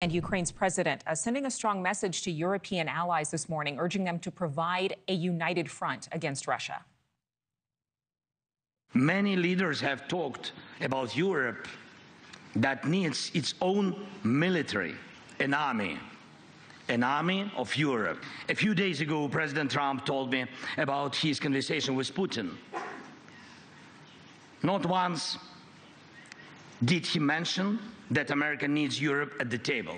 And Ukraine's president sending a strong message to European allies this morning, urging them to provide a united front against Russia. Many leaders have talked about Europe that needs its own military, an army of Europe. A few days ago, President Trump told me about his conversation with Putin. Not once did he mention that America needs Europe at the table.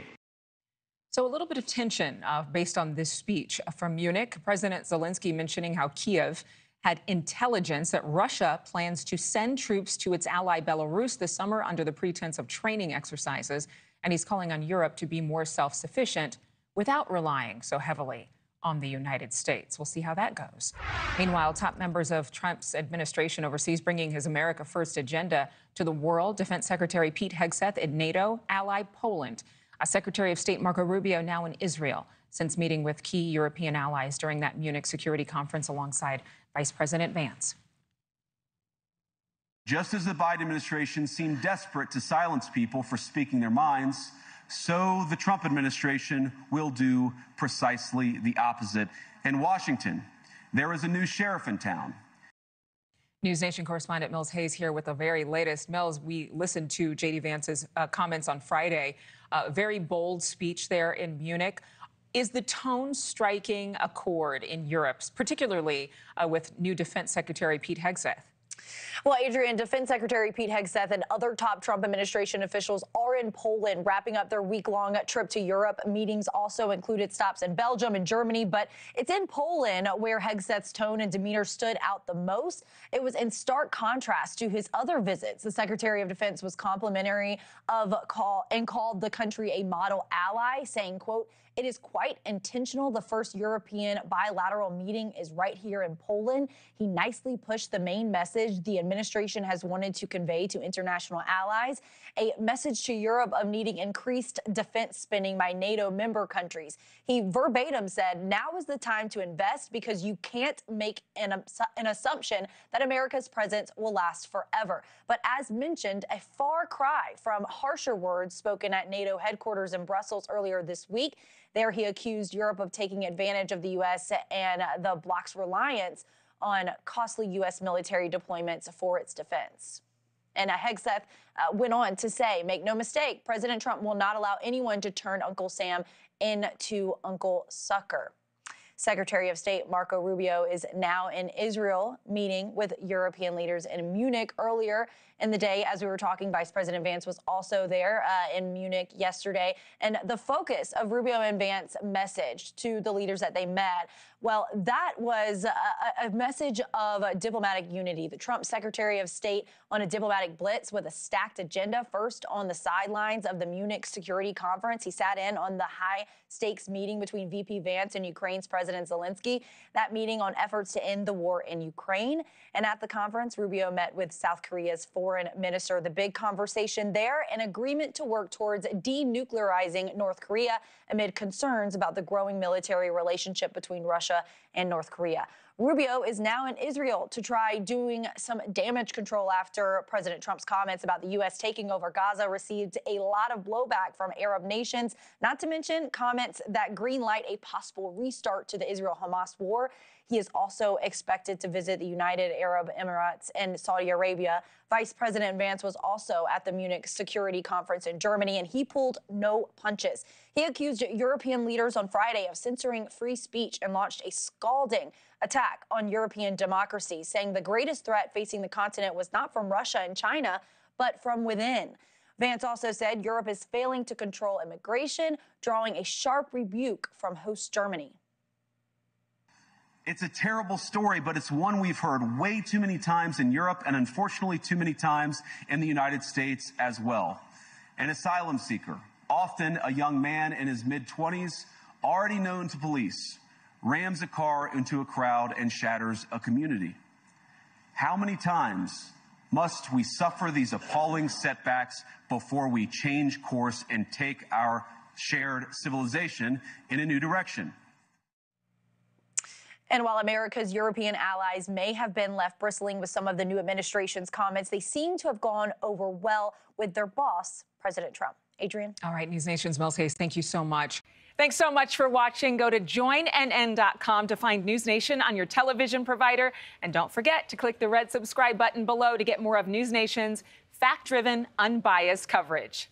So a little bit of tension based on this speech from Munich. President Zelensky mentioning how Kiev had intelligence that Russia plans to send troops to its ally Belarus this summer under the pretense of training exercises. And he's calling on Europe to be more self-sufficient without relying so heavily on the United States. We'll see how that goes. Meanwhile, top members of Trump's administration overseas bringing his America First agenda to the world. Defense Secretary Pete Hegseth in NATO ally Poland. Secretary of State Marco Rubio now in Israel since meeting with key European allies during that Munich security conference alongside Vice President Vance. Just as the Biden administration seemed desperate to silence people for speaking their minds, so the Trump administration will do precisely the opposite. In Washington, there is a new sheriff in town. News Nation correspondent Mills Hayes here with the very latest. Mills, we listened to J.D. Vance's comments on Friday. Very bold speech there in Munich. Is the tone striking a chord in Europe, particularly with new Defense Secretary Pete Hegseth? Well, Adrian, Defense Secretary Pete Hegseth and other top Trump administration officials are in Poland, wrapping up their week-long trip to Europe. Meetings also included stops in Belgium and Germany, but it's in Poland where Hegseth's tone and demeanor stood out the most. It was in stark contrast to his other visits. The Secretary of Defense was complimentary and called the country a model ally, saying, quote, "It is quite intentional. The first European bilateral meeting is right here in Poland." He nicely pushed the main message the administration has wanted to convey to international allies, a message to Europe of needing increased defense spending by NATO member countries. He verbatim said, "Now is the time to invest because you can't make an assumption that America's presence will last forever." But as mentioned, a far cry from harsher words spoken at NATO headquarters in Brussels earlier this week. There he accused Europe of taking advantage of the U.S. and the bloc's reliance on costly U.S. military deployments for its defense. And Hegseth went on to say, make no mistake, President Trump will not allow anyone to turn Uncle Sam into Uncle Sucker. Secretary of State Marco Rubio is now in Israel meeting with European leaders in Munich. Earlier in the day, as we were talking, Vice President Vance was also there in Munich yesterday. And the focus of Rubio and Vance's message to the leaders that they met, well, that was a message of diplomatic unity. The Trump Secretary of State on a diplomatic blitz with a stacked agenda. First, on the sidelines of the Munich Security Conference, he sat in on the high-stakes meeting between VP Vance and Ukraine's President Zelensky. That meeting on efforts to end the war in Ukraine. And at the conference, Rubio met with South Korea's foreign minister. The big conversation there, an agreement to work towards denuclearizing North Korea amid concerns about the growing military relationship between Russia and North Korea. Rubio is now in Israel to try doing some damage control after President Trump's comments about the U.S. taking over Gaza received a lot of blowback from Arab nations, not to mention comments that greenlight a possible restart to the Israel-Hamas war. He is also expected to visit the United Arab Emirates and Saudi Arabia. Vice President Vance was also at the Munich Security Conference in Germany, and he pulled no punches. He accused European leaders on Friday of censoring free speech and launched a scalding attack on European democracy, saying the greatest threat facing the continent was not from Russia and China, but from within. Vance also said Europe is failing to control immigration, drawing a sharp rebuke from host Germany. It's a terrible story, but it's one we've heard way too many times in Europe and unfortunately too many times in the United States as well. An asylum seeker, often a young man in his mid-20s, already known to police, rams a car into a crowd and shatters a community. How many times must we suffer these appalling setbacks before we change course and take our shared civilization in a new direction? And while America's European allies may have been left bristling with some of the new administration's comments, they seem to have gone over well with their boss, President Trump. Adrian? All right, News Nation's Mel Hayes, thank you so much. Thanks so much for watching. Go to joinnn.com to find News Nation on your television provider. And don't forget to click the red subscribe button below to get more of News Nation's fact-driven, unbiased coverage.